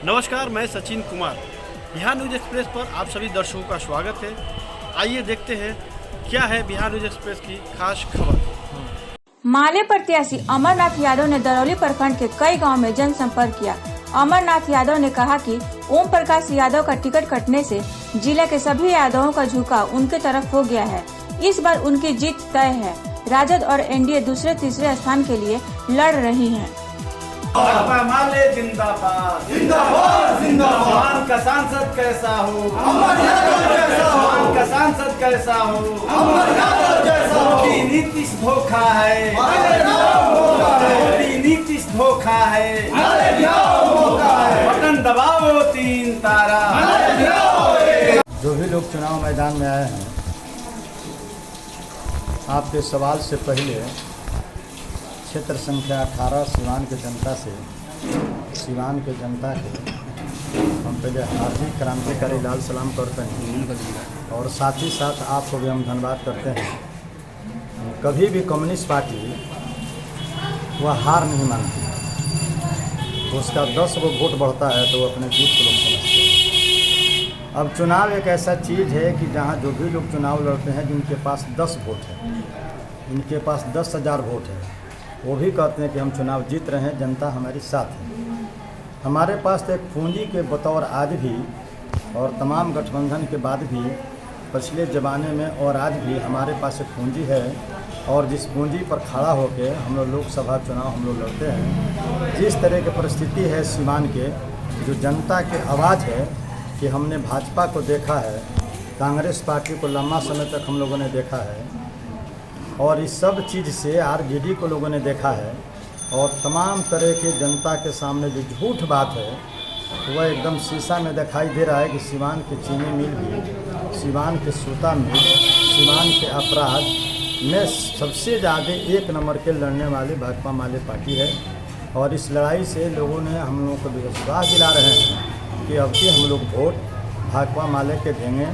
नमस्कार, मैं Sachin Kumar. Bihar news express पर आप सभी दर्शकों का स्वागत है। आइए देखते हैं क्या है बिहार न्यूज़ एक्सप्रेस की खास खबर। माले प्रत्याशी अमरनाथ यादव ने दरौली प्रखंड के कई गांव में जनसंपर्क किया। अमरनाथ यादव ने कहा कि ओम प्रकाश यादव का टिकट कटने से जिले के सभी यादवों का झुकाव उनके तरफ हो गया है। इस बार उनकी जीत तय है। राजद और एनडीए दूसरे तीसरे स्थान के लिए लड़ रही हैं। माले जिंदाबाद जिंदाबाद जिंदाबाद का सांसद कैसा हो, का सांसद कैसा हो, मोदी नीतीश धोखा है, मोदी नीतीश धोखा है, बटन दबाओ 3 तारा। जो भी लोग चुनाव मैदान में आए हैं, आपके सवाल से पहले क्षेत्र संख्या 18 सिवान के जनता से, सिवान के जनता के हम पहले हार्दिक क्रांतिकारी लाल सलाम करते हैं और साथ ही साथ आपको भी हम धन्यवाद करते हैं। कभी भी कम्युनिस्ट पार्टी वह हार नहीं मानती, उसका 10 गो वोट बढ़ता है तो वो अपने जीत को लोग समझते हैं। अब चुनाव एक ऐसा चीज़ है कि जहाँ जो भी लोग चुनाव लड़ते हैं जिनके पास 10 वोट है, इनके पास 10,000 वोट है, वो भी कहते हैं कि हम चुनाव जीत रहे हैं, जनता हमारे साथ है। हमारे पास तो एक पूंजी के बतौर आज भी और तमाम गठबंधन के बाद भी पिछले ज़माने में और आज भी हमारे पास एक पूंजी है और जिस पूंजी पर खड़ा होकर हम लोग लोकसभा चुनाव हम लोग लड़ते हैं। जिस तरह की परिस्थिति है सीमान के, जो जनता की आवाज़ है कि हमने भाजपा को देखा है, कांग्रेस पार्टी को लंबा समय तक हम लोगों ने देखा है और इस सब चीज़ से आरजेडी को लोगों ने देखा है और तमाम तरह के जनता के सामने जो झूठ बात है वह एकदम शीशा में दिखाई दे रहा है कि सिवान के चीनी मिल भी, सिवान के सूता मिल, सिवान के अपराध में सबसे ज़्यादा 1 नंबर के लड़ने वाली भाकपा माले पार्टी है। और इस लड़ाई से लोगों ने हम लोगों को विश्वास दिला रहे हैं कि अब की हम लोग वोट भाकपा माले के देंगे,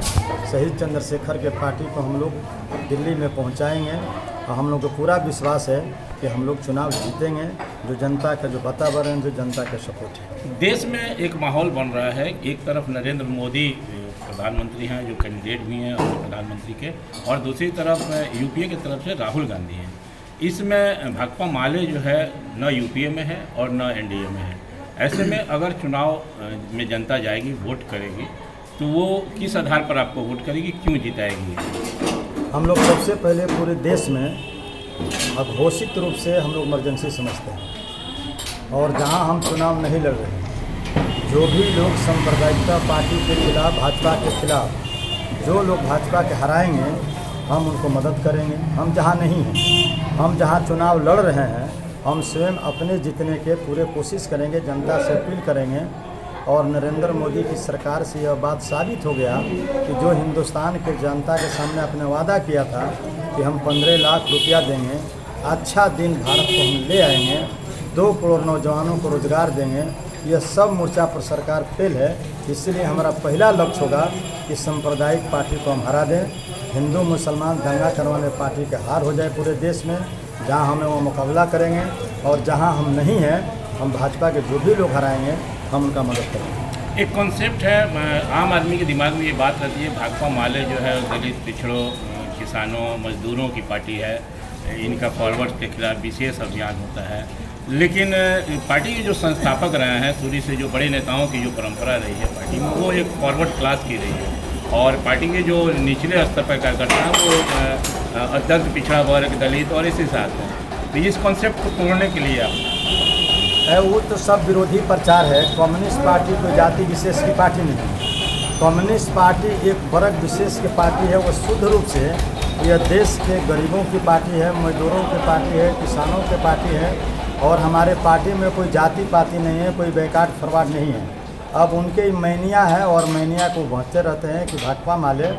शहीद चंद्रशेखर के पार्टी को हम लोग दिल्ली में पहुंचाएंगे और हम लोग को पूरा विश्वास है कि हम लोग चुनाव जीतेंगे। जो जनता का जो वातावरण, जो जनता का सपोर्ट है। देश में एक माहौल बन रहा है। एक तरफ नरेंद्र मोदी प्रधानमंत्री हैं, जो कैंडिडेट भी हैं और प्रधानमंत्री के, और दूसरी तरफ यूपीए की तरफ से राहुल गांधी हैं। इसमें भाकपा माले जो है न यूपीए में है और न एनडीए में है। ऐसे में अगर चुनाव में जनता जाएगी, वोट करेगी, तो वो किस आधार पर आपको वोट करेगी, क्यों जिताएगी? हम लोग सबसे पहले पूरे देश में अघोषित रूप से हम लोग इमरजेंसी समझते हैं और जहां हम चुनाव नहीं लड़ रहे हैं, जो भी लोग सांप्रदायिकता पार्टी के खिलाफ, भाजपा के खिलाफ, जो लोग भाजपा के हराएंगे हम उनको मदद करेंगे। हम जहां नहीं हैं, हम जहां चुनाव लड़ रहे हैं, हम स्वयं अपने जीतने के पूरे कोशिश करेंगे, जनता से अपील करेंगे। और नरेंद्र मोदी की सरकार से यह बात साबित हो गया कि जो हिंदुस्तान के जनता के सामने अपने वादा किया था कि हम 15 लाख रुपया देंगे, अच्छा दिन भारत को हम ले आएंगे, 2 करोड़ नौजवानों को रोजगार देंगे, यह सब मोर्चा पर सरकार फेल है। इसलिए हमारा पहला लक्ष्य होगा कि सांप्रदायिक पार्टी को हम हरा दें, हिंदू मुसलमान दंगा करवाने पार्टी का हार हो जाए पूरे देश में। जहाँ हमें वो मुकाबला करेंगे और जहाँ हम नहीं हैं, हम भाजपा के जो भी लोग हराएंगे हम उनका मदद करेंगे। एक कॉन्सेप्ट है, आम आदमी के दिमाग में ये बात रहती है, भाकपा माले जो है दलित, पिछड़ों, किसानों, मजदूरों की पार्टी है, इनका फॉरवर्ड के खिलाफ विशेष अभियान होता है। लेकिन पार्टी के जो संस्थापक रहे हैं, शुरू से जो बड़े नेताओं की जो परंपरा रही है पार्टी में, वो एक फॉरवर्ड क्लास की रही है और पार्टी के जो निचले स्तर पर कार्यकर्ता हैं वो अत्यंत पिछड़ा वर्ग, दलित और इसी साथ हैं। तो इस कॉन्सेप्ट को तोड़ने के लिए आप वो तो सब विरोधी प्रचार है। कम्युनिस्ट पार्टी कोई जाति विशेष की पार्टी नहीं है। कम्युनिस्ट पार्टी एक वर्ग विशेष की पार्टी है। वो शुद्ध रूप से यह देश के गरीबों की पार्टी है, मजदूरों की पार्टी है, किसानों की पार्टी है और हमारे पार्टी में कोई जाति पाति नहीं है, कोई बैकवर्ड फॉरवर्ड नहीं है। अब उनके मैनिया है और मैनिया को बहते रहते हैं कि भाकपा माले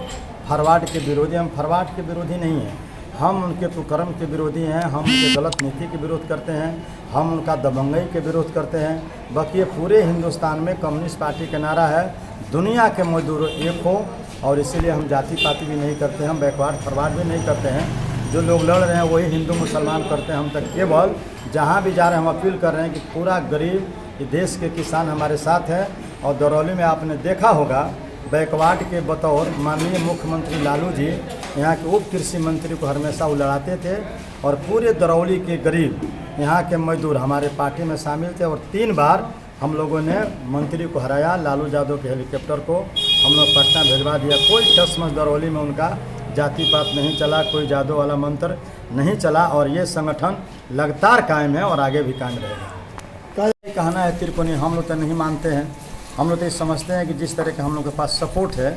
फॉरवर्ड के विरोधी। हम फॉरवर्ड के विरोधी नहीं हैं, हम उनके कुकर्म के विरोधी हैं, हम उनके गलत नीति के विरोध करते हैं, हम उनका दबंगई के विरोध करते हैं। बाकी पूरे हिंदुस्तान में कम्युनिस्ट पार्टी का नारा है दुनिया के मजदूर एक हो, और इसीलिए हम जाति पाति भी नहीं करते हैं, हम बैकवर्ड फॉरवर्ड भी नहीं करते हैं। जो लोग लड़ रहे हैं वही हिंदू मुसलमान करते हैं। हम तक केवल जहाँ भी जा रहे हैं हम अपील कर रहे हैं कि पूरा गरीब कि देश के किसान हमारे साथ हैं। और दरौली में आपने देखा होगा बैकवर्ड के बतौर माननीय मुख्यमंत्री लालू जी यहाँ के उप कृषि मंत्री को हमेशा वो लड़ाते थे और पूरे दरौली के गरीब यहाँ के मजदूर हमारे पार्टी में शामिल थे और 3 बार हम लोगों ने मंत्री को हराया। लालू यादव के हेलीकॉप्टर को हम लोग पटना भिजवा दिया। कोई टसमस दरौली में उनका जाति पात नहीं चला, कोई जादू वाला मंत्र नहीं चला और ये संगठन लगातार कायम है और आगे भी कायम रहेगा। कहना है तिरकोनी हम लोग तो नहीं मानते हैं। हम लोग तो ये समझते हैं कि जिस तरह के हम लोग के पास सपोर्ट है,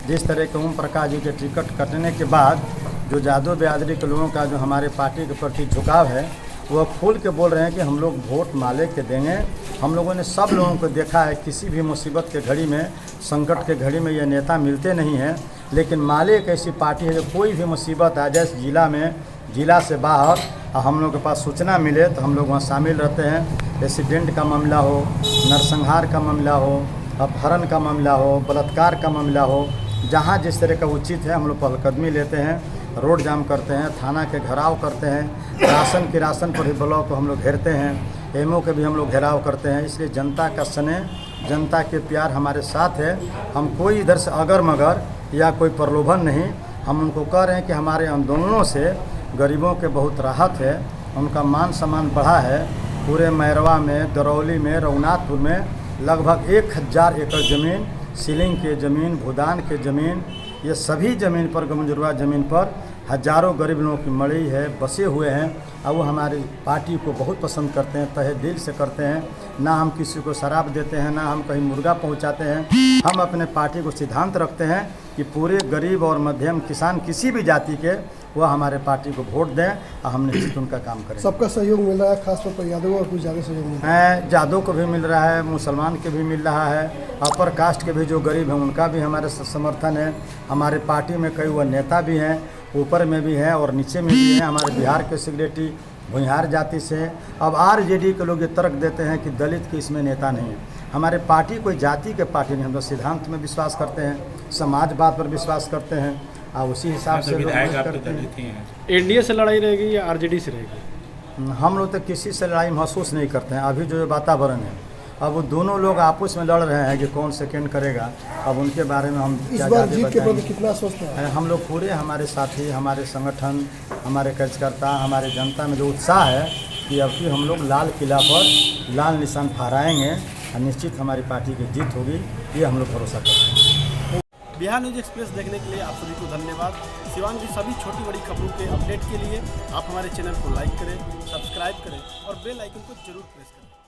जिस तरह के ओम प्रकाश जी के टिकट कटने के बाद जो जादव बिरादरी के लोगों का जो हमारे पार्टी के प्रति झुकाव है वो खुल के बोल रहे हैं कि हम लोग वोट माले के देंगे। हम लोगों ने सब लोगों को देखा है, किसी भी मुसीबत के घड़ी में, संकट के घड़ी में ये नेता मिलते नहीं हैं, लेकिन माले एक ऐसी पार्टी है जो कोई भी मुसीबत आ जाए जिला में, जिला से बाहर हम लोग के पास सूचना मिले तो हम लोग वहाँ शामिल रहते हैं। एक्सीडेंट का मामला हो, नरसंहार का मामला हो, अपहरण का मामला हो, बलात्कार का मामला हो, जहाँ जिस तरह का उचित है हम लोग पहलकदमी लेते हैं, रोड जाम करते हैं, थाना के घेराव करते हैं, राशन पर ही ब्लॉक को हम लोग घेरते हैं, एमओ के भी हम लोग घेराव करते हैं। इसलिए जनता का स्नेह, जनता के प्यार हमारे साथ है। हम कोई इधर से अगर मगर या कोई प्रलोभन नहीं, हम उनको कह रहे हैं कि हमारे आंदोलनों से गरीबों के बहुत राहत है, उनका मान सम्मान बढ़ा है। पूरे मैरवा में, दरौली में, रघुनाथपुर में लगभग 1000 एकड़ ज़मीन, सीलिंग के ज़मीन, भूदान के ज़मीन, ये सभी ज़मीन पर, गमजुरवा ज़मीन पर हजारों गरीब लोगों की मड़ी है, बसे हुए हैं और वो हमारी पार्टी को बहुत पसंद करते हैं, तहे दिल से करते हैं। ना हम किसी को शराब देते हैं, ना हम कहीं मुर्गा पहुंचाते हैं। हम अपने पार्टी को सिद्धांत रखते हैं कि पूरे गरीब और मध्यम किसान किसी भी जाति के वह हमारे पार्टी को वोट दें और हम निश्चित उनका काम करें। सबका सहयोग मिल रहा है, खासतौर पर यादव और कुछ ज़्यादा सहयोग मिल रहा है। जादव को भी मिल रहा है, मुसलमान के भी मिल रहा है, अपर कास्ट के भी जो गरीब हैं उनका भी हमारे समर्थन है। हमारे पार्टी में कई वह नेता भी हैं, ऊपर में भी हैं और नीचे में भी हैं। हमारे बिहार के सेक्रेटरी भुइहार जाति से। अब आरजेडी के लोग ये तर्क देते हैं कि दलित के इसमें नेता नहीं है। हमारे पार्टी कोई जाति के पार्टी नहीं, हम लोग सिद्धांत में विश्वास करते हैं, समाजवाद पर विश्वास करते हैं और उसी हिसाब से एनडीए से लड़ाई रहेगी या आरजेडी से रहेगी? हम लोग तो किसी से लड़ाई महसूस नहीं करते हैं। अभी जो वातावरण है, अब वो दोनों लोग आपस में लड़ रहे हैं कि कौन सेकेंड करेगा। अब उनके बारे में हम इस बार जीत के प्रति कितना स्वस्थ है? हम लोग पूरे, हमारे साथी, हमारे संगठन, हमारे कार्यकर्ता, हमारे जनता में जो उत्साह है कि अब भी हम लोग लाल किला पर लाल निशान फहराएंगे और निश्चित हमारी पार्टी की जीत होगी, ये हम लोग भरोसा करते हैं। बिहार न्यूज एक्सप्रेस देखने के लिए आप सभी को धन्यवाद। सिवान की सभी छोटी बड़ी खबरों के अपडेट के लिए आप हमारे चैनल को लाइक करें, सब्सक्राइब करें और बेल आइकन को जरूर प्रेस करें।